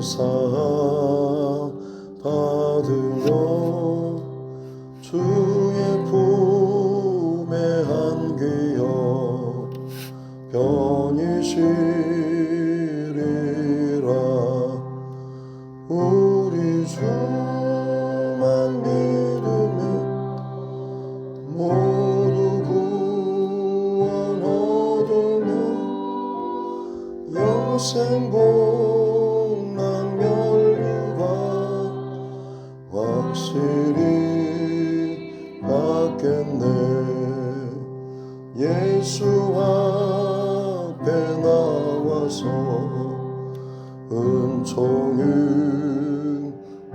상 받으며 주의 품에 안기어 편히 쉬리라. 우리 주만 믿으면 모두 구원 얻으며 영생 복락 면류관 확실히 받겠네. 예수 앞에 나와서 은총을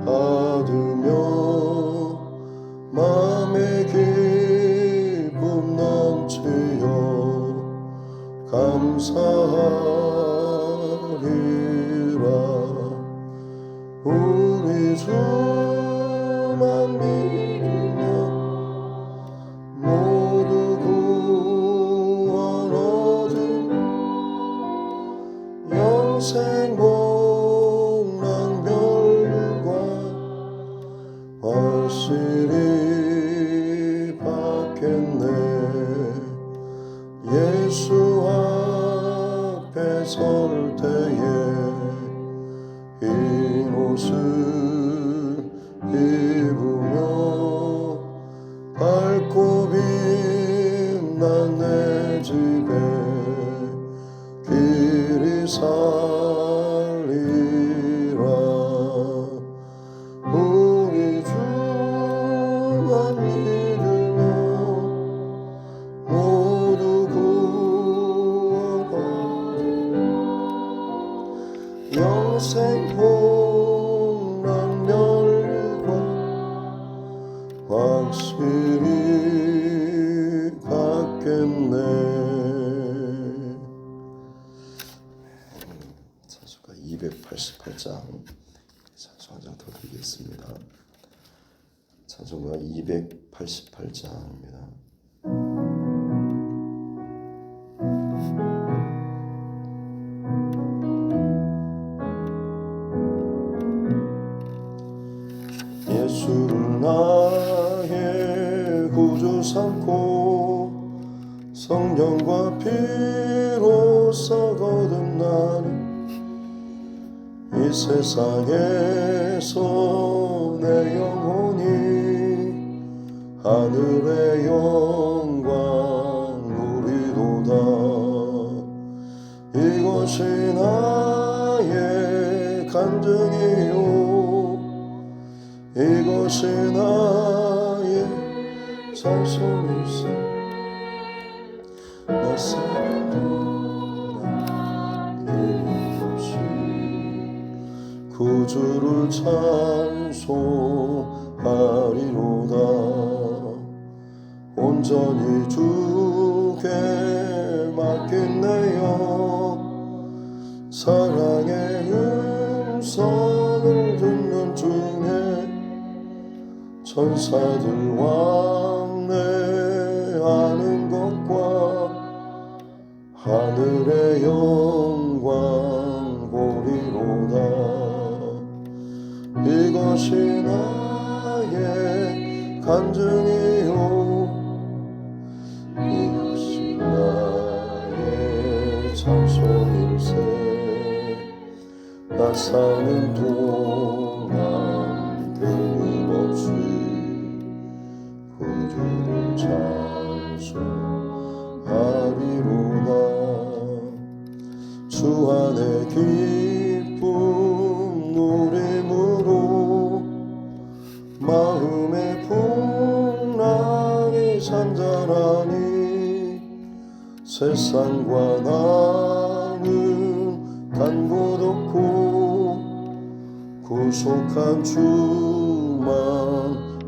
받으며 맘의 기쁨 넘치어 감사하리라. 우리 주만 믿으며 모두 구원 얻으며 영생 복락 면류관 확실히 받겠네. 예수 앞에 설 때에 흰 옷을 입으며 밝고 빛난 내 집에 길이 살리라. 우리 주만 믿으며 모두 구원 얻으며 영생 복락 면류관 확실히 받겠네. 찬송가 288장 찬송 한 장 더 드리겠습니다. 찬송가 288장입니다. 예수를 나의 구주 삼고 성령과 피로 써 거듭 나는 이 세상에서 내 영혼이 하늘의 영광 누리도다. 이것이 나의 간증이요 이것이 나의 찬송일세. 나 사는 동안 끊임없이 구주를 찬송하리로다. 온전히 주께 맡긴 내 영 사랑의 음성을 듣는 중에 천사들 왕래하는 것과 하늘의 영광 보리로다. 이것이 나의 간증이요 이것이 나의 찬송일세. 나 사는 동안 끊임없이 구주를 찬송하리로다. 주 안에 기쁨 누림으로 마음의 풍랑이 잔잔하니 세상과 나는 단 곳 없고 구속한 주만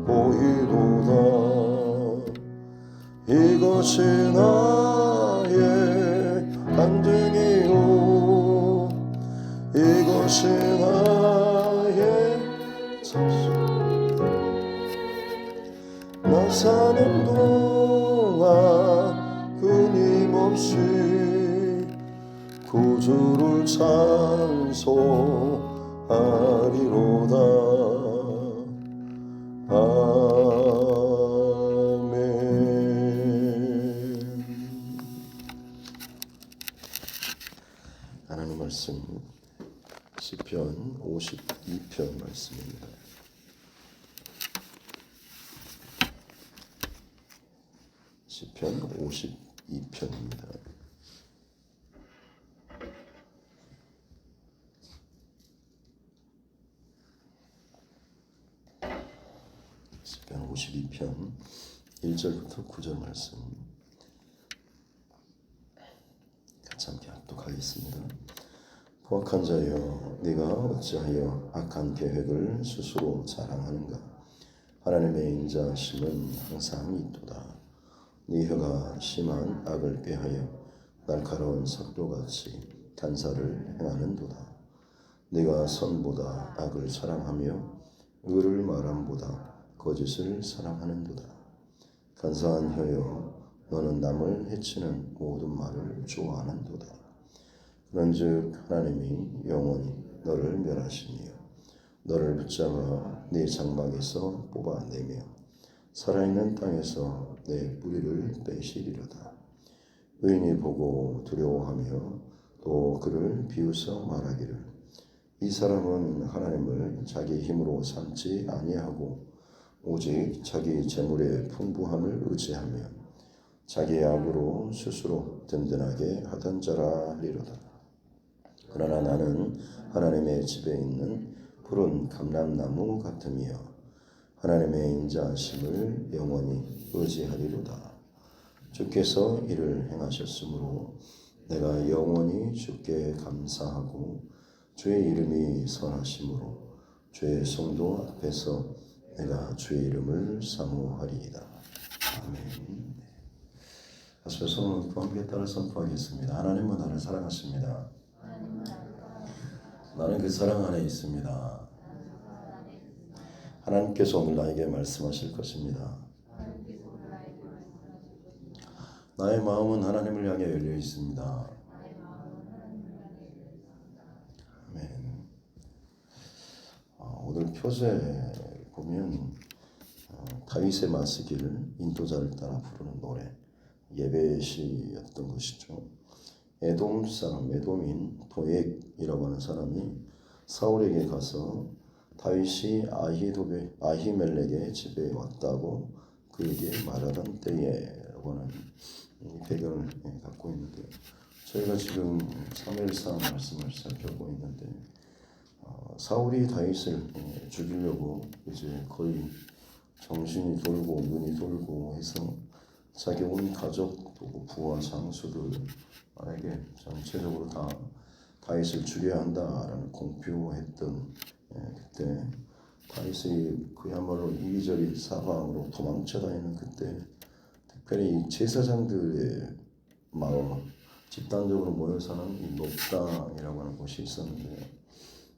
보이도다. 이것이 나의 간증이요 이것이 나의 찬송. 나 사는 동안 끊임없이 구주를 찬송하리로다. 하리로다. 아멘. 하나님 말씀 시편 52편 말씀입니다. 시편 52편입니다. 시편 52편 1절부터 9절 말씀 같이 함께 합독하겠습니다. 포악한 자여, 네가 어찌하여 악한 계획을 스스로 자랑하는가? 하나님의 인자하심은 항상 있도다. 네 혀가 심한 악을 꾀하여 날카로운 삭도같이 단사를 행하는도다. 네가 선보다 악을 사랑하며 의를 말함보다 거짓을 사랑하는도다. 간사한 혀여, 너는 남을 해치는 모든 말을 좋아하는도다. 그런즉 하나님이 영원히 너를 멸하시며 너를 붙잡아 네 장막에서 뽑아내며 살아있는 땅에서 내 뿌리를 빼시리로다. 의인이 보고 두려워하며 또 그를 비웃어 말하기를 이 사람은 하나님을 자기 힘으로 삼지 아니하고 오직 자기 재물의 풍부함을 의지하며 자기의 악으로 스스로 든든하게 하던 자라 하리로다. 그러나 나는 하나님의 집에 있는 푸른 감람나무 같으며 하나님의 인자하심을 영원히 의지하리로다. 주께서 이를 행하셨으므로 내가 영원히 주께 감사하고 주의 이름이 선하심으로 주의 성도 앞에서 내가 주의 이름을 사모하리이다. 아멘. 가서 손을 함께 따라 선포하겠습니다. 하나님은 나를 사랑하십니다. 나는 그 사랑 안에 있습니다. 하나님께서 오늘 나에게 말씀하실 것입니다. 나의 마음은 하나님을 향해 열려 있습니다. 아멘. 오늘 표제 보면 다윗의 마스길 인도자를 따라 부르는 노래 예배시였던 것이죠. 에돔 사람, 에돔인 도액이라고 하는 사람이 사울에게 가서 다윗이 아히멜렉의 집에 왔다고 그에게 말하던 때에라고 하는 배경을 갖고 있는데, 저희가 지금 사무엘상 말씀을 살펴보고 있는데 사울이 다윗을 죽이려고 이제 거의 정신이 돌고 눈이 돌고 해서 자기 온 가족 또 부하 장수들에게 전체적으로 다 다윗을 죽여야 한다라는 공표했던 그때 다윗이 그야말로 이리저리 사방으로 도망쳐 다니는 그때 특별히 제사장들의 마을 집단적으로 모여 사는 이 녹당이라고 하는 곳이 있었는데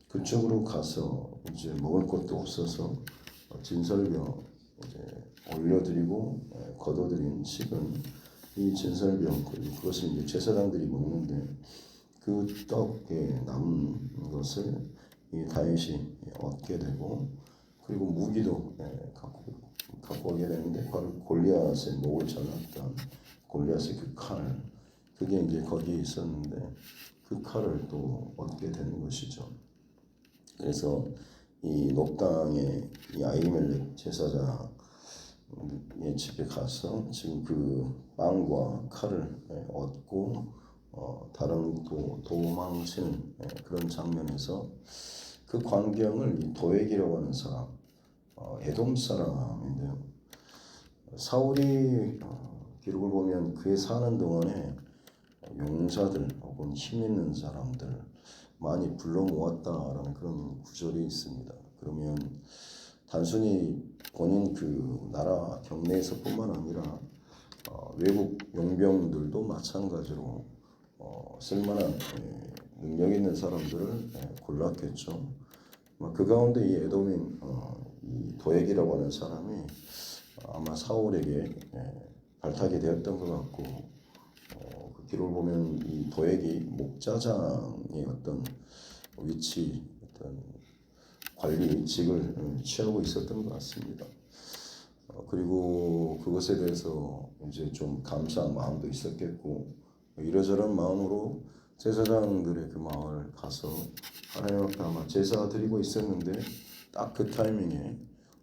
그쪽으로 가서 이제 먹을 것도 없어서 진설병 이제 올려드리고 걷어들인 식은 이 진설병 그것을 이제 제사장들이 먹는데 그 떡에 남은 것을 이 다윗이 얻게 되고 그리고 무기도 갖고 오게 되는데 바로 골리앗의 목을 잘랐던 골리앗의 그 칼 그게 이제 거기에 있었는데 그 칼을 또 얻게 되는 것이죠. 그래서 이 녹당의 이 아히멜렉 제사장의 집에 가서 지금 그 빵과 칼을 얻고 다른 도망치는 그런 장면에서 그 광경을 이 도액이라고 하는 사람, 에돔 사람인데요. 사울이 기록을 보면 그에 사는 동안에 용사들 혹은 힘 있는 사람들 많이 불러 모았다라는 그런 구절이 있습니다. 그러면 단순히 본인 그 나라 경내에서뿐만 아니라 외국 용병들도 마찬가지로 쓸만한 능력 있는 사람들을 골랐겠죠. 그 가운데 이 에돔인 이 도액이라고 하는 사람이 아마 사울에게 발탁이 되었던 것 같고 그 기록을 보면 이 도액이 목자장의 어떤 위치, 어떤 관리직을 취하고 있었던 것 같습니다. 그리고 그것에 대해서 이제 좀 감사한 마음도 있었겠고 이러저런 마음으로 제사장들의 그 마을 가서 하나님 앞에 아마 제사 드리고 있었는데 딱 그 타이밍에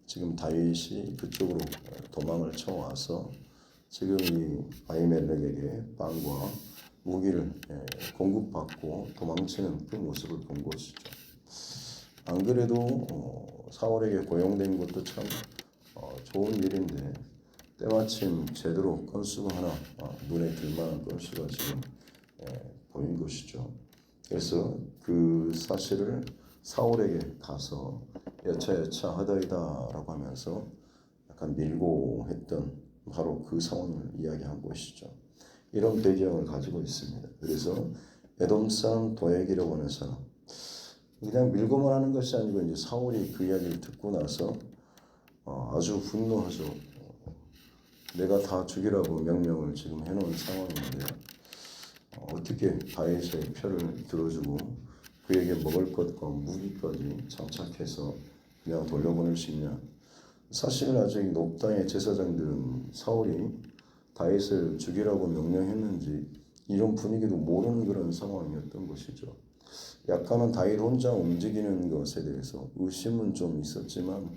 지금 다윗이 그쪽으로 도망을 쳐와서 지금 이 아히멜렉에게 빵과 무기를 공급받고 도망치는 그 모습을 본 것이죠. 안 그래도 사울에게 고용된 것도 참 좋은 일인데 때마침 제대로 건수가 하나 눈에 들만한 건수가 지금 보인 것이죠. 그래서 그 사실을 사울에게 가서 여차여차 하더이다라고 하면서 약간 밀고 했던 바로 그 상황을 이야기한 것이죠. 이런 배경을 가지고 있습니다. 그래서 에돔 사람 도액이라고 하는 사람, 그냥 밀고만 하는 것이 아니고 이제 사울이 그 이야기를 듣고 나서 아주 분노하죠. 내가 다 죽이라고 명령을 지금 해놓은 상황인데 어떻게 다윗의 표를 들어주고 그에게 먹을 것과 무기까지 장착해서 그냥 돌려보낼 수 있냐. 사실 아직 높당의 제사장들은 사울이 다윗을 죽이라고 명령했는지 이런 분위기도 모르는 그런 상황이었던 것이죠. 약간은 다윗 혼자 움직이는 것에 대해서 의심은 좀 있었지만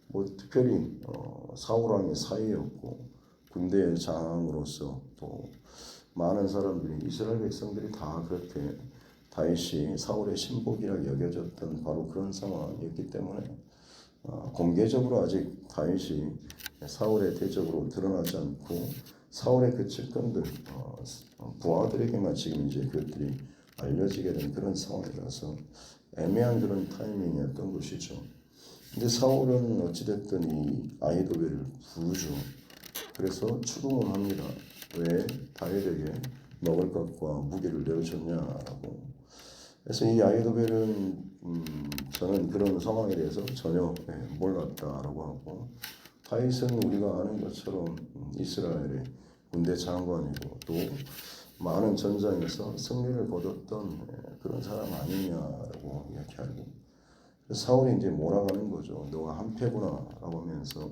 뭐 특별히 사울왕의 사이였고 군대의 장으로서 또 많은 사람들이 이스라엘 백성들이 다 그렇게 다윗이 사울의 신복이라 여겨졌던 바로 그런 상황이었기 때문에 공개적으로 아직 다윗이 사울의 대적으로 드러나지 않고 사울의 그 측근들 부하들에게만 지금 이제 그것들이 알려지게 된 그런 상황이라서 애매한 그런 타이밍이었던 것이죠. 근데 사울은 어찌됐든 이 아히도벨을 부르죠. 그래서 추궁을 합니다. 왜 다윗에게 먹을 것과 무기를 내어줬냐라고. 그래서 이 아히도벨은 저는 그런 상황에 대해서 전혀 몰랐다라고 하고, 다윗은 우리가 아는 것처럼 이스라엘의 군대 장관이고 또 많은 전장에서 승리를 거뒀던 그런 사람 아니냐라고 이야기하고, 사울이 이제 몰아가는 거죠. 너가 한패구나라고 하면서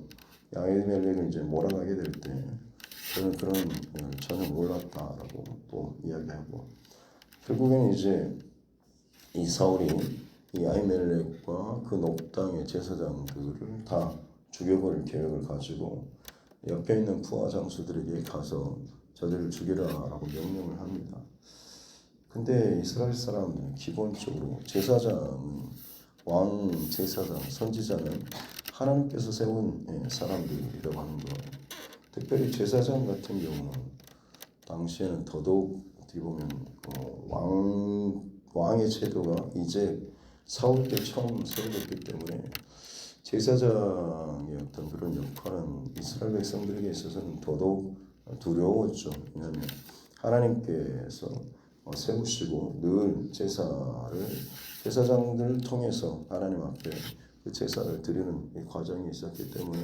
아히멜렉을 이제 몰아가게 될 때 저는 그런 전혀 몰랐다라고 또 이야기하고, 결국엔 이제 이 사울이 이 아히멜렉과 그 녹당의 제사장들을 다 죽여버릴 계획을 가지고 옆에 있는 부하 장수들에게 가서 저들을 죽이라라고 명령을 합니다. 근데 이스라엘 사람들은 기본적으로 제사장은 왕 제사장 선지자는 하나님께서 세운 사람들이라고 하는 거. 특별히 제사장 같은 경우는 당시에는 더더욱 어떻게 보면 왕의 제도가 이제 사울 때 처음 세워졌기 때문에 제사장의 어떤 그런 역할은 이스라엘 백성들에게 있어서는 더더욱 두려웠죠. 왜냐하면 하나님께서 세우시고 늘 제사장들을 통해서 하나님 앞에 그 제사를 드리는 이 과정이 있었기 때문에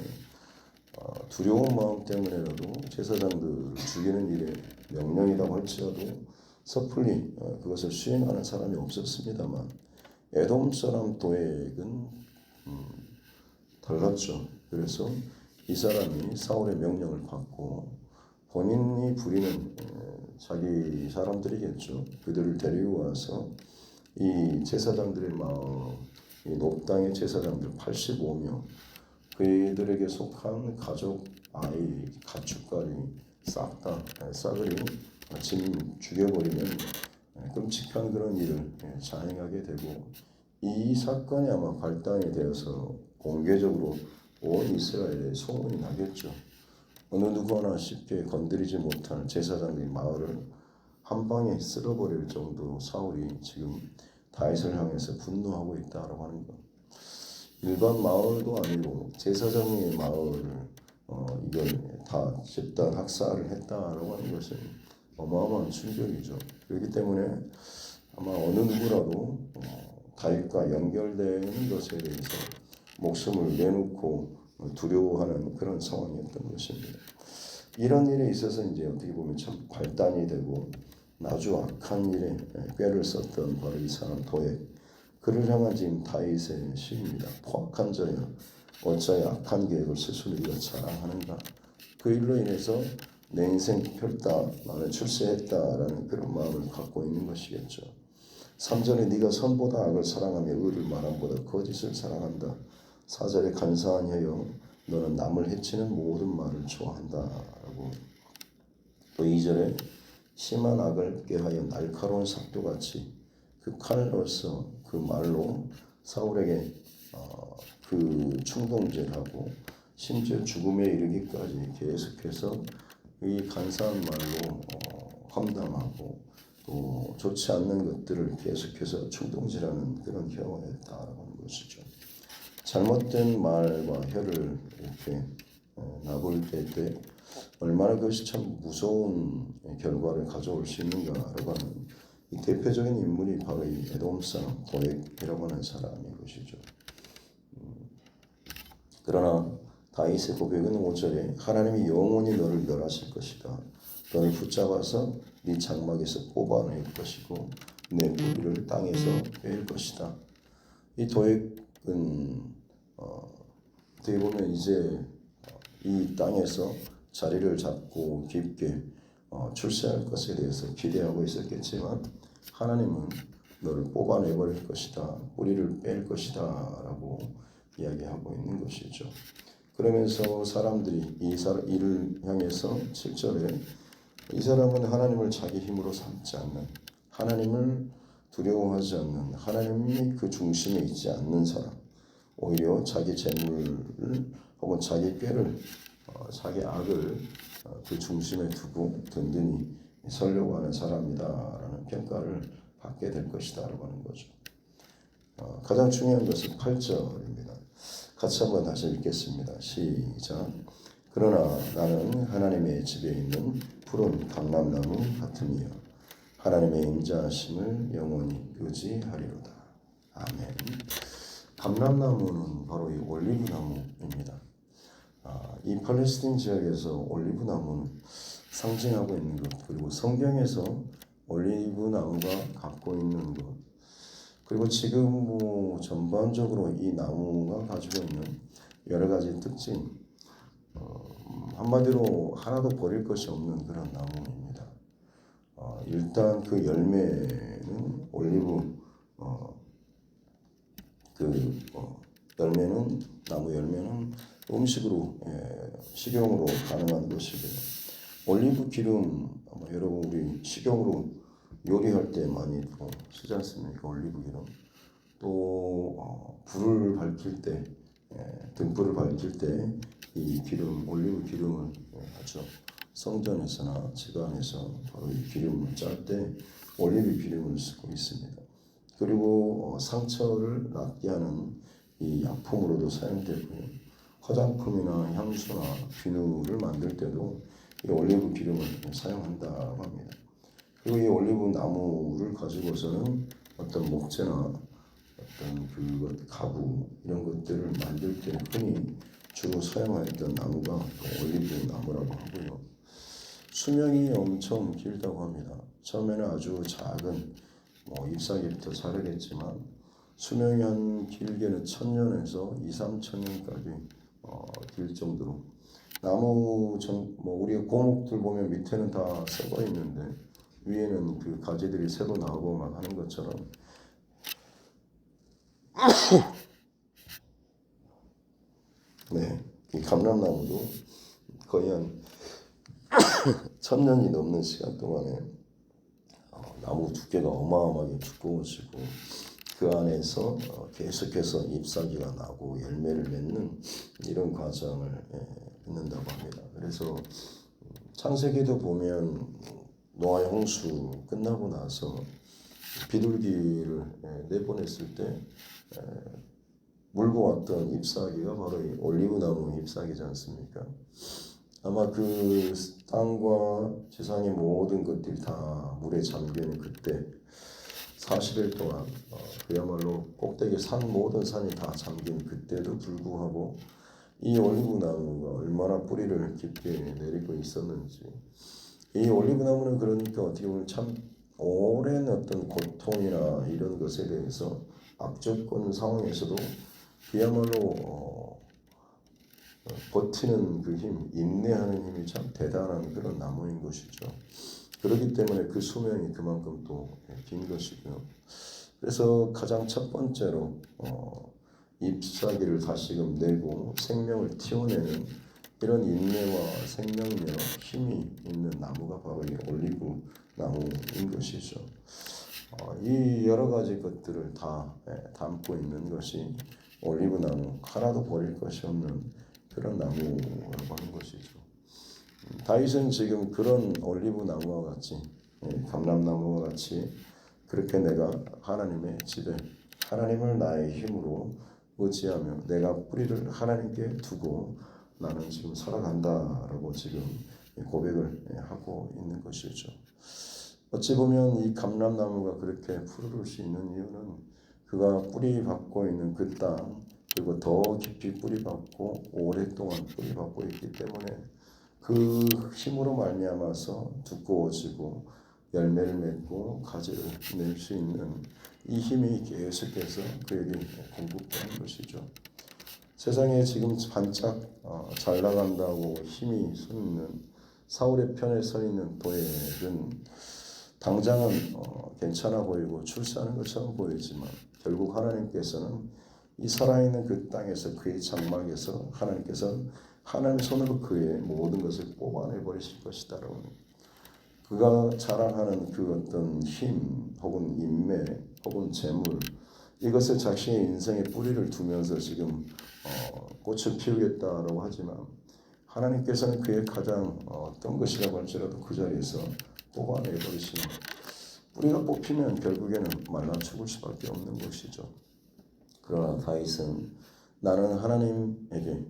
두려운 마음 때문에라도 제사장들을 죽이는 일에 명령이라고 할지라도 섣불리 그것을 수행하는 사람이 없었습니다만 에돔 사람 도액은 달랐죠. 그래서 이 사람이 사울의 명령을 받고 본인이 부리는 자기 사람들이겠죠. 그들을 데리고 와서 이 제사장들의 마을, 이 높당의 제사장들 85명, 그들에게 속한 가족, 아이, 가축까지 싹 다 싸그리 짐 죽여버리는 끔찍한 그런 일을 자행하게 되고, 이 사건이 아마 발단이 되어서 공개적으로 온 이스라엘에 소문이 나겠죠. 어느 누구나 쉽게 건드리지 못할 제사장의 마을을 한 방에 쓸어버릴 정도로 사울이 지금 다윗을 향해서 분노하고 있다라고 하는 것. 일반 마을도 아니고 제사장의 마을을 이걸 다 집단 학살을 했다라고 하는 것은 어마어마한 충격이죠. 그렇기 때문에 아마 어느 누구라도 다윗과 연결되는 것에 대해서 목숨을 내놓고 두려워하는 그런 상황이었던 것입니다. 이런 일에 있어서 이제 어떻게 보면 참 발단이 되고 아주 악한 일에 꾀를 썼던 바로 이 사람 도액, 그를 향한 지금 다윗의 시입니다. 포악한 자여 어찌하여 악한 계획을 스스로 네가 자랑하는가. 그 일로 인해서 내 인생 펼다 나는 출세했다라는 그런 마음을 갖고 있는 것이겠죠. 3절에 네가 선보다 악을 사랑하며 의를 말함보다 거짓을 사랑한다. 4절에 간사한 혀여 너는 남을 해치는 모든 말을 좋아한다 라고. 또 2절에 심한 악을 꾀하여 날카로운 삭도같이 그 칼로서 그 말로 사울에게 그 충동질하고 심지어 죽음에 이르기까지 계속해서 이 간사한 말로 험담하고 또 좋지 않는 것들을 계속해서 충동질하는 그런 경우였다라고 하는 것이죠. 잘못된 말과 혀를 이렇게 나볼 때 얼마나 그것이 참 무서운 결과를 가져올 수 있는가라고 하는 이 대표적인 인물이 바로 이 에돔 사람 도액이라고 하는 사람인 것이죠. 그러나 다윗의 고백은 5절에 하나님이 영원히 너를 멸하실 것이다. 너를 붙잡아서 네 장막에서 뽑아낼 것이고 내 뿌리를 땅에서 뺄 것이다. 이 도액은 어떻게 보면 이제 이 땅에서 자리를 잡고 깊게 출세할 것에 대해서 기대하고 있었겠지만 하나님은 너를 뽑아내버릴 것이다. 뿌리를 뺄 것이다 라고 이야기하고 있는 것이죠. 그러면서 사람들이 이를 향해서 7절에 이 사람은 하나님을 자기 힘으로 삼지 않는, 하나님을 두려워하지 않는, 하나님이 그 중심에 있지 않는 사람, 오히려 자기 재물을 혹은 자기 꾀를 자기 악을 그 중심에 두고 든든히 살려고 하는 사람이다라는 평가를 받게 될 것이다라고 하는 거죠. 가장 중요한 것은 8절입니다. 같이 한번 다시 읽겠습니다. 시작. 그러나 나는 하나님의 집에 있는 푸른 감람나무 같으며 하나님의 인자하심을 영원히 의지하리로다. 아멘. 감람나무는 바로 이 올리브나무입니다. 이 팔레스틴 지역에서 올리브나무는 상징하고 있는 것, 그리고 성경에서 올리브나무가 갖고 있는 것, 그리고 지금 뭐 전반적으로 이 나무가 가지고 있는 여러 가지 특징, 한마디로 하나도 버릴 것이 없는 그런 나무입니다. 일단 그 열매는 열매는 나무 열매는 음식으로 식용으로 가능한 것이고요. 올리브 기름 아마 여러분 우리 식용으로 요리할 때 많이 쓰지 않습니까? 올리브 기름. 또 불을 밝힐 때 등불을 밝힐 때 이 기름 올리브 기름을 하죠. 성전에서나 제관에서 바로 이 기름을 짤 때 올리브 기름을 쓰고 있습니다. 그리고 상처를 낫게 하는 이 약품으로도 사용되고요. 화장품이나 향수나 비누를 만들 때도 이 올리브 기름을 사용한다고 합니다. 그리고 이 올리브 나무를 가지고서는 어떤 목재나 어떤 가구 이런 것들을 만들 때 흔히 주로 사용했던 나무가 올리브 나무라고 하고요. 수명이 엄청 길다고 합니다. 처음에는 아주 작은 잎사귀부터 자르겠지만 수명이 한 길게는 1000년에서 2~3000년까지 길 정도로 나무 우리가 고목들 보면 밑에는 다 썩어 있는데 위에는 그 가지들이 새로 나오고 막 하는 것처럼 이 감람나무도 거의 한 1000년이 넘는 시간 동안에 나무 두께가 어마어마하게 두꺼워지고 그 안에서 계속해서 잎사귀가 나고 열매를 맺는 이런 과정을 맺는다고 합니다. 그래서 창세기도 보면 노아의 홍수 끝나고 나서 비둘기를 내보냈을 때 물고 왔던 잎사귀가 바로 이 올리브나무 잎사귀지 않습니까? 아마 그 땅과 세상의 모든 것들이 다 물에 잠기는 그때 40일 동안 그야말로 꼭대기 모든 산이 다 잠긴 그때도 불구하고 이 올리브나무가 얼마나 뿌리를 깊게 내리고 있었는지. 이 올리브나무는 그러니까 어떻게 보면 참 오랜 어떤 고통이나 이런 것에 대해서 악조건 상황에서도 그야말로 버티는 그 힘, 인내하는 힘이 참 대단한 그런 나무인 것이죠. 그렇기 때문에 그 수명이 그만큼 또 긴 것이고요. 그래서 가장 첫 번째로 잎사귀를 다시금 내고 생명을 틔워내는 이런 인내와 생명력, 힘이 있는 나무가 바로 이 올리브 나무인 것이죠. 이 여러 가지 것들을 다 담고 있는 것이 올리브 나무, 하나도 버릴 것이 없는 그런 나무라고 하는 것이죠. 다윗은 지금 그런 올리브 나무와 같이, 감람나무와 같이 그렇게 내가 하나님의 집에 하나님을 나의 힘으로 의지하며 내가 뿌리를 하나님께 두고 나는 지금 살아간다라고 지금 고백을 하고 있는 것이죠. 어찌 보면 이 감람나무가 그렇게 푸르를 수 있는 이유는 그가 뿌리 받고 있는 그 땅, 그리고 더 깊이 뿌리 받고 오랫동안 뿌리 받고 있기 때문에 그 힘으로 말미암아서 두꺼워지고 열매를 맺고 가지를 낼 수 있는 이 힘이 계속해서 그에게 공급되는 것이죠. 세상에 지금 반짝 잘 나간다고 힘이 서 있는 사울의 편에 서 있는 도엘은 당장은 괜찮아 보이고 출세하는 것처럼 보이지만 결국 하나님께서는 이 살아있는 그 땅에서 그의 장막에서 하나님께서 하나님의 손으로 그의 모든 것을 뽑아내 버리실 것이다라고. 그가 자랑하는 그 어떤 힘 혹은 인매 혹은 재물, 이것을 자신의 인생에 뿌리를 두면서 지금 꽃을 피우겠다라고 하지만 하나님께서는 그의 가장 어떤 것이라고 할지라도 그 자리에서 뽑아내 버리시는, 뿌리가 뽑히면 결국에는 말라 죽을 수밖에 없는 것이죠. 그러나 다윗은 나는 하나님에게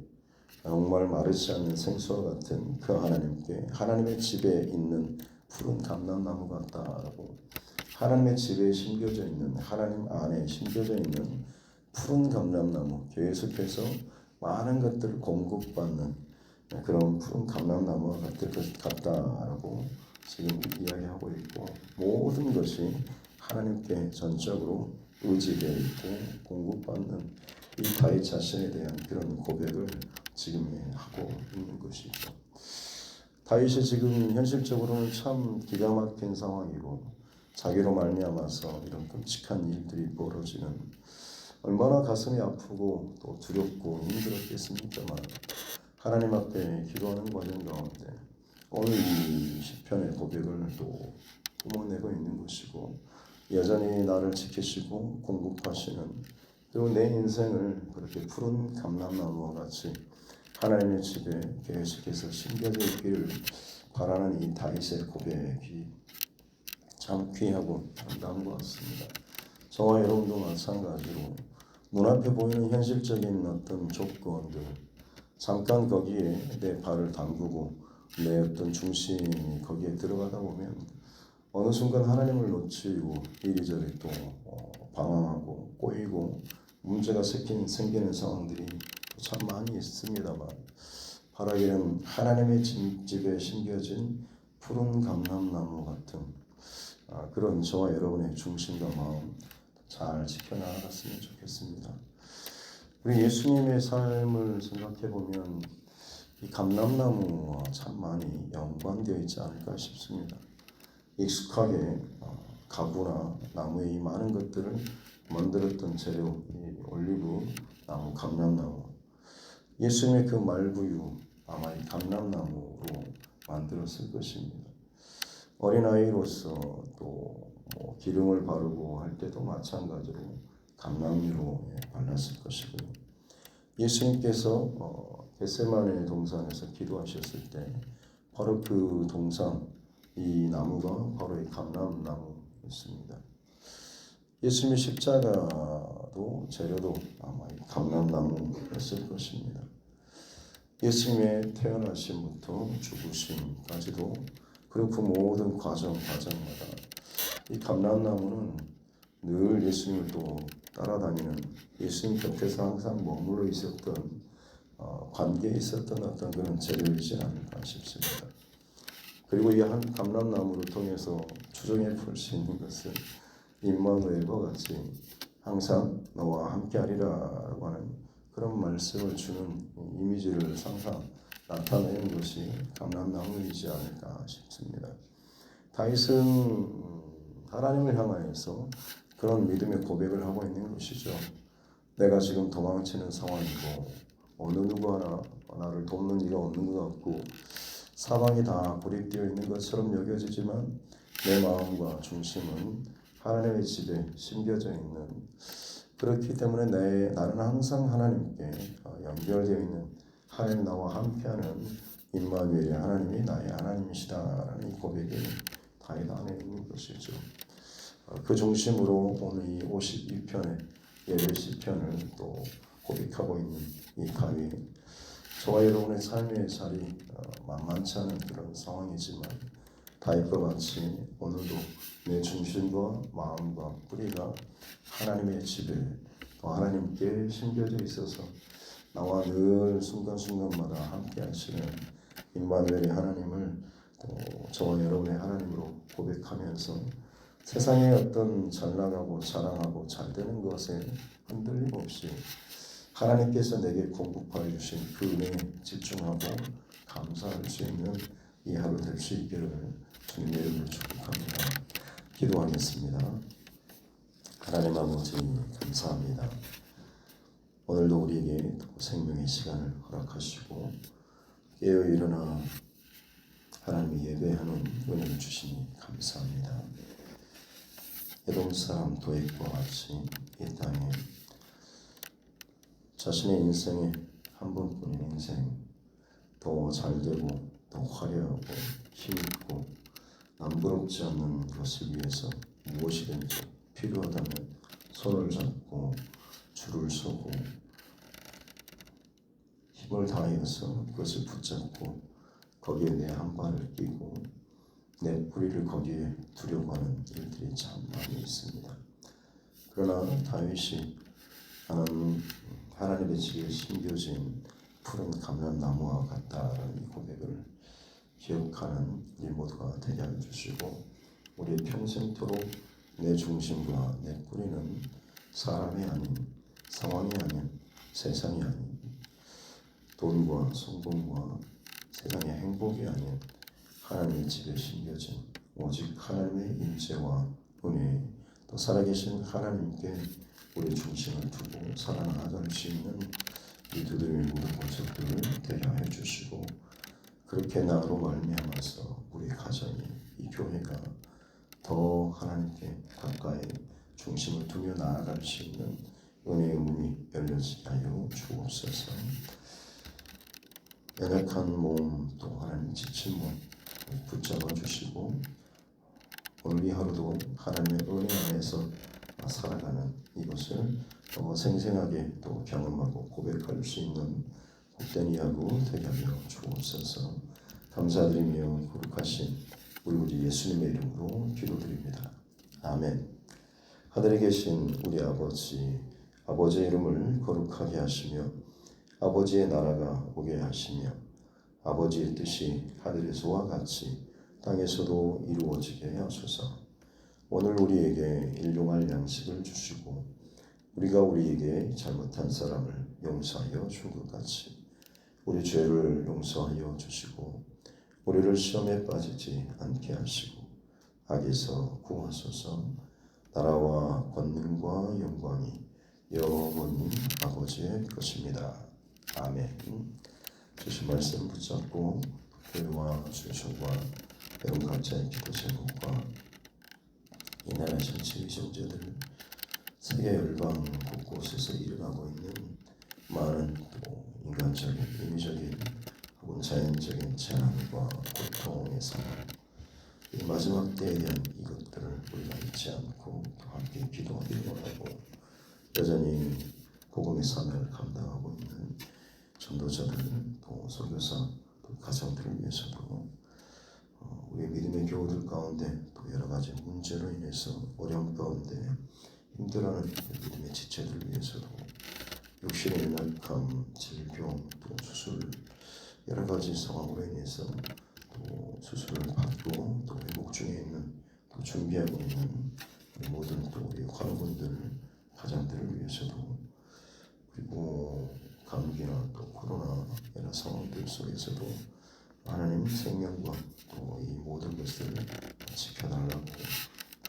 정말 마르지 않는 생수와 같은 그 하나님께, 하나님의 집에 있는 푸른 감람나무 같다라고, 하나님의 집에 심겨져 있는, 하나님 안에 심겨져 있는 푸른 감람나무, 계속해서 많은 것들을 공급받는 그런 푸른 감람나무와 같다라고 지금 이야기하고 있고, 모든 것이 하나님께 전적으로 의지되어 있고 공급받는 이 다윗 자신에 대한 그런 고백을 지금 하고 있는 것이죠. 다윗이 지금 현실적으로는 참 기가 막힌 상황이고 자기로 말미암아서 이런 끔찍한 일들이 벌어지는, 얼마나 가슴이 아프고 또 두렵고 힘들었겠습니까만 하나님 앞에 기도하는 과정 가운데 오늘 이 시편의 고백을 또 뿜어내고 있는 것이고, 여전히 나를 지키시고 공급하시는, 그리고 내 인생을 그렇게 푸른 감람나무와 같이 하나님의 집에 계속해서 심겨져 있기를 바라는 이 다윗의 고백이 참 귀하고 아름다운 것 같습니다. 저와 여러분도 마찬가지로 눈앞에 보이는 현실적인 어떤 조건들, 잠깐 거기에 내 발을 담그고 내 어떤 중심이 거기에 들어가다 보면 어느 순간 하나님을 놓치고 이리저리 또 방황하고 꼬이고 문제가 생기는 상황들이 참 많이 있습니다만, 바라기는 하나님의 집에 심겨진 푸른 감람나무 같은 그런 저와 여러분의 중심과 마음 잘 지켜나갔으면 좋겠습니다. 우리 예수님의 삶을 생각해 보면 이 감람나무와 참 많이 연관되어 있지 않을까 싶습니다. 익숙하게 가구나 나무의 이 많은 것들을 만들었던 재료, 이 올리브 나무, 감람나무, 예수님의 그 말구유 아마 이 감람나무로 만들었을 것입니다. 어린아이로서 또 기름을 바르고 할 때도 마찬가지로 감람유로 발랐을 것이고요. 예수님께서 겟세마네 동산에서 기도하셨을 때 바로 그 동산, 이 나무가 바로 이 감람나무였습니다. 예수님의 십자가도 재료도 아마 이 감람나무였을 것입니다. 예수님의 태어나심부터 죽으심까지도, 그리고 그 모든 과정마다 이 감람나무는 늘 예수님을 또 따라다니는, 예수님 곁에서 항상 머물러 있었던 관계에 있었던 어떤 그런 재료이지 않을까 싶습니다. 그리고 이 한 감람나무를 통해서 추정해 볼 수 있는 것은 임마누엘과 같이 항상 너와 함께하리라라고 하는 그런 말씀을 주는 이미지를 나타내는 것이 감람나무이지 않을까 싶습니다. 다윗은 하나님을 향하여서 그런 믿음의 고백을 하고 있는 것이죠. 내가 지금 도망치는 상황이고 어느 누구 하나 나를 돕는 이가 없는 것 같고 사방이 다 고립되어 있는 것처럼 여겨지지만 내 마음과 중심은 하나님의 집에 심겨져 있는, 그렇기 때문에 나는 항상 하나님께 연결되어 있는, 하나님 나와 함께하는 임마누엘의 하나님이 나의 하나님이시다라는 이 고백이 다윗 안에 있는 것이죠. 그 중심으로 오늘 이 52편의 예배 시편을 또 고백하고 있는 이 다윗, 저와 여러분의 삶의 자리 만만치 않은 그런 상황이지만 다윗과 같이 오늘도 내 중심과 마음과 뿌리가 하나님의 집에 또 하나님께 심겨져 있어서 나와 늘 순간순간마다 함께 하시는 임마누엘의 하나님을 또 저와 여러분의 하나님으로 고백하면서 세상의 어떤 잘나가고 자랑하고 잘되는 것에 흔들림 없이 하나님께서 내게 공급하여 주신 그 은혜에 집중하고 감사할 수 있는 이 하루 될 수 있기를 주님의 이름으로 축복합니다. 기도하겠습니다. 하나님 아버지 감사합니다. 오늘도 우리에게 생명의 시간을 허락하시고 깨어 일어나 하나님이 예배하는 은혜를 주시니 감사합니다. 에돔 사람 도액과 같이 이 땅에 자신의 인생에 한 번뿐인 인생 더 잘되고 더 화려하고 힘있고 남부럽지 않는 것을 위해서 무엇이든지 필요하다면 손을 잡고 줄을 서고 힘을 다해서 그것을 붙잡고 거기에 내 한 발을 끼고 내 뿌리를 거기에 두려고 하는 일들이 참 많이 있습니다. 그러나 다윗이 하나님의 집에 심겨진 푸른 감람나무와 같다라는 이 고백을 기억하는 일 모두가 되게 하여 주시고 우리의 평생토록 내 중심과 내 뿌리는 사람이 아닌, 상황이 아닌, 세상이 아닌, 돈과 성공과 세상의 행복이 아닌 하나님의 집에 심겨진 오직 하나님의 임재와 은혜, 또 살아계신 하나님께 우리 중심을 두고 살아나갈 수 있는 이 두드림의 모든 것들을 되게 하여 주시고 그렇게 나로 말미암아서 우리 가정이, 이 교회가 더 하나님께 가까이 중심을 두며 나아갈 수 있는 은혜의 문이 열려지게 하여 주옵소서. 연약한 몸 또 하나님 지친 몸 붙잡아 주시고 오늘 이 하루도 하나님의 은혜 안에서 살아가는 이것을 더 생생하게 또 경험하고 고백할 수 있는 복된 이 하루 되게 하여 주옵소서. 감사드리며 거룩하신 우리 구주 예수님의 이름으로 기도드립니다. 아멘. 하늘에 계신 우리 아버지, 아버지의 이름을 거룩하게 하시며 아버지의 나라가 오게 하시며 아버지의 뜻이 하늘에서와 같이 땅에서도 이루어지게 하소서. 오늘 우리에게 일용할 양식을 주시고 우리가 우리에게 잘못한 사람을 용서하여 준 것 같이 우리 죄를 용서하여 주시고 우리를 시험에 빠지지 않게 하시고 악에서 구하소서. 나라와 권능과 영광이 영원히 아버지의 것입니다. 아멘. 주신 말씀 붙잡고 교회와 주님과 여러분 각자의 기도 제목과 이 나라 전체 의정제들 세계 열방 곳곳에서 일어나고 있는 많은 또 인간적인, 인위적인 혹은 자연적인 재난과 고통의 상황, 이 마지막 때에 대한 이것들을 우리가 잊지 않고 또 함께 기도하기를 원하고 여전히 복음의 사명을 감당하고 있는 전도자들 또 선교사 또 가정들을 위해서도 우리 믿음의 교우들 가운데 또 여러 가지 문제로 인해서 어려움 가운데 힘들어하는 믿음의 지체들을 위해서도 육신의 연약함, 질병, 또 수술 여러 가지 상황으로 인해서 또 수술을 받고 또 회복 중에 있는 또 준비하고 있는 우리 모든 또 우리 환우분들 가정들을 위해서도 그리고 감기나 또 코로나 이런 상황들 속에서도 하나님 생명과 또 이 모든 것들을 지켜달라고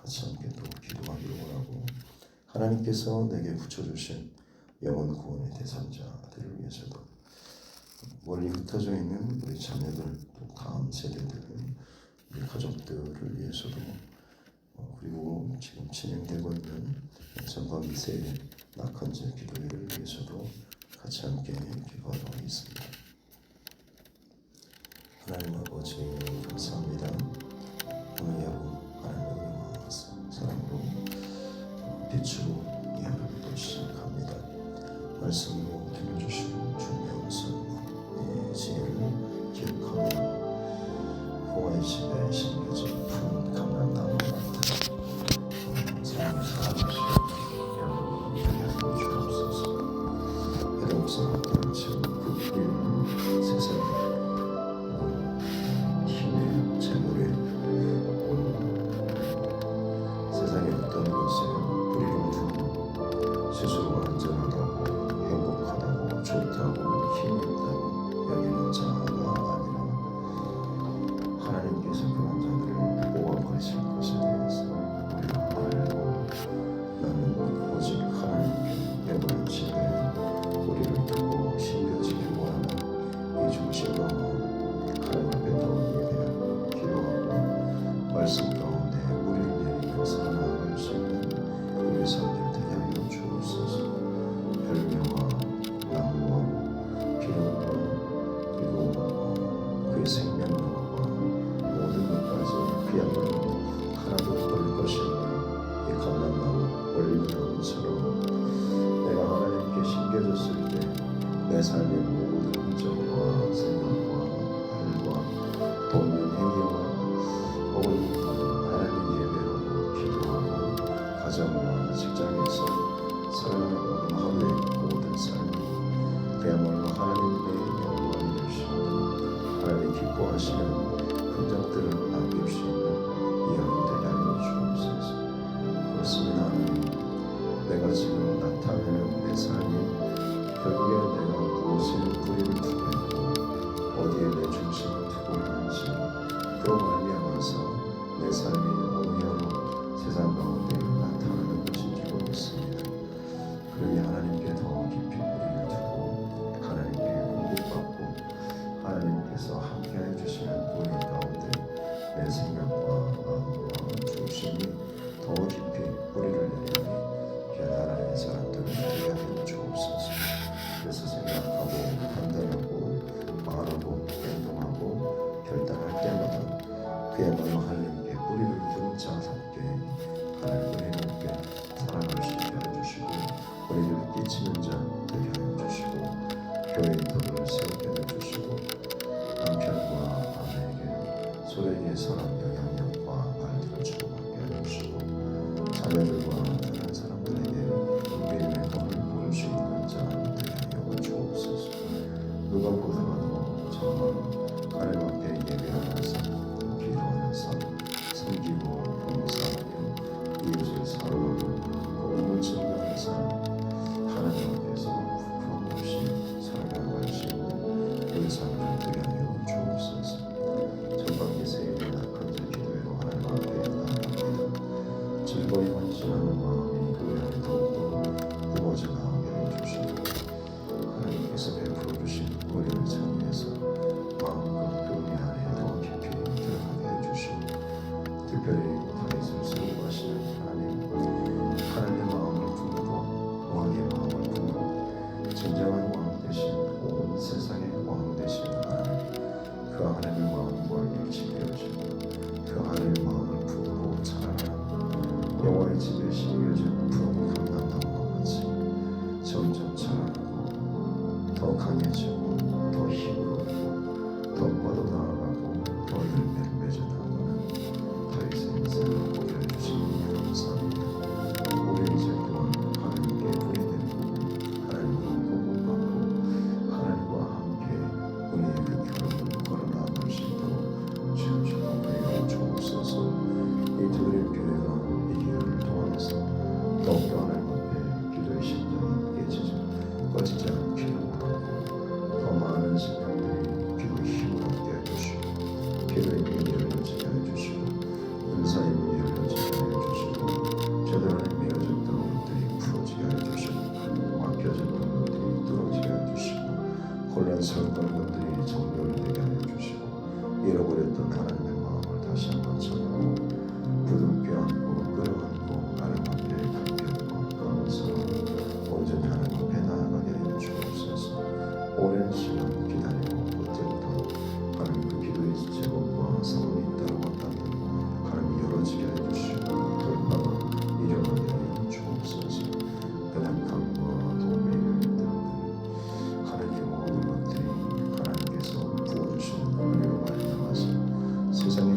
같이 함께 또 기도하기를 원하고 하나님께서 내게 붙여주신 영원 구원의 대상자들을 위해서도 멀리 흩어져 있는 우리 자녀들 또 다음 세대들 우리 가족들을 위해서도 그리고 지금 진행되고 있는 전방 2세 낙헌제 기도회를 위해서도 같이 함께 기도하도록 하겠습니다. 하나님 아버지 감사합니다. 오늘 하루 하나님의 은혜와 사랑으로 빛으로 이 하루를 또 시작합니다. 말씀으로 들려주신 주님의 음성과 지혜를 기억하며 홍화의 집에 심겨진 푸른 감람나무 같은 사랑을 사랑하시는 여러분 위하여 주옵소서. 해동성을 지금 그 뿌리를 세상에 힘의 재물에 세상의 어떤 것에 뿌리를 두고 스스로 안전하다고 행복하다고 좋다고 힘이 있다고 여기는 자아가 아니라 하나님께서 그런 자들을 뽑아버리실 것에 대해서 우리가 알고 나는 오직 하나님께 영원한 집에 우리를 두고 심겨지길 원하는 이 중심과 하나님 앞에 더 예배하고 기도하고 말씀 가운데 우리를 내리며 살아나갈 수 있는 우리의 삶들 되게 하여 주옵소서. 혈류와 나무와 기름과 그리고 그의 생명력과 모든 것까지 그야말로 하나도 버릴 것이 없는 이 감람나무 올리브나무처럼 내가 하나님께 심겨졌을 때 내 삶의 모든 흔적과 생각과 말과 돈면 행위와 혹은 하나님 예배하고 기도하고 가정과 직장에서 살아가는 하루의 모든 삶이 그야말로 하나님의 영광이 될 수 있는 하나님 기뻐하시는 흔적들을 남길 수 있는 이 하루 되게 하여 주옵소서. 그렇습니다. 하나님, 내가 지금 나타내는 내 삶이 결국에 내가 무엇에 뿌리를 두고 있고 어디에 내 중심을 두고 있는지 그로 말미암아서 내 삶이 어느 하루 세상 가운데 나타나는 것인지 모르겠습니다. 그러니 하나님께 더 깊이 뿌리를 두고 하나님께 공급받고 하나님께서 함께해 주시는 우리 가운데 내 생각과 마음과 중심이 더 깊이 뿌리를 내리니 귀한 하나님의 사람들을 되게 하여 주옵소서. 그래서 생각하고 판단하고 말하고 행동하고 결단할 때마다 그야말로 하나님께 뿌리를 둔 자답게 하나님의 은혜롭게 살아갈 수 있게 해주시고 우리를 끼치는 자 되게 하여 주시고 교회의 덕을 세우게 해주시고 남편과 아내에게 소리의 사랑 영향력과 말들을 주고받게 해주시고 자녀들과 다른 사람들에게 믿음의 법을 보일 수 있는 자 되게 하여 주옵소서. 누가 보더라도 정말 하나님 앞에 예배하면서 기도하면서 섬기고 봉사하며 이웃을 사랑하며 복음을 증거하는 사람 하나님 앞에서 부끄럼 없이 살아갈 수 있는 우리 삶을 되게 하여 주옵소서. 전방기 세일의 낙헌제 기도회로 하나님 앞에 나아갑니다. 즐거이 헌신하는 마음이 그 안에 더욱더 부어져 나오게 해주시고 하나님께서 베풀어 주신 우리를 찬미해서 마음껏 그 은혜 안에 더 깊이 들어가게 해주시고 특별히 다윗을 세우시는 하나님의 마음을 품고 왕의 마음을 품고 진정한 왕 되신 온 세상의 왕 되신 하나님 그 하나님의 마음과 일치되어지고 그 하나님의 마음을 품고 자라나는 여호와의 집에 심겨진 푸른 감람나무와 같이 점점 자라나고 더 강해지고 더 힘을 얻고 더 뻗어나가고 더 열매를 맺어 나가는 다윗의 인생을 보게 해주시니 감사합니다. 우리 이제 또한 하나님께 뿌리내리고 하나님과 공급받고 하나님과 함께 우리의 그 결혼을 걸어나갈 수 있도록 상했던 것들이 정렬되게 하여 주시고 잃어버렸던 하나님의 마음을 다시 한번 찾고 부둥켜 안고 끌어안고 하나님 앞에 감격과 감사로 온전히 하나님 앞에 나아가게 하여 주옵소서. 오랜 시간 기다리고 버텼던 하나님 그 기도의 제목과 상황이 있다고 하나님 열어지게 하여 주시고 돌파가 일어나게 하여 주옵소서. 연약함과 도움의 뜻들 하나님의 모든 것들이 하나님께서 부어주시는 은혜로 말미암아서 세상의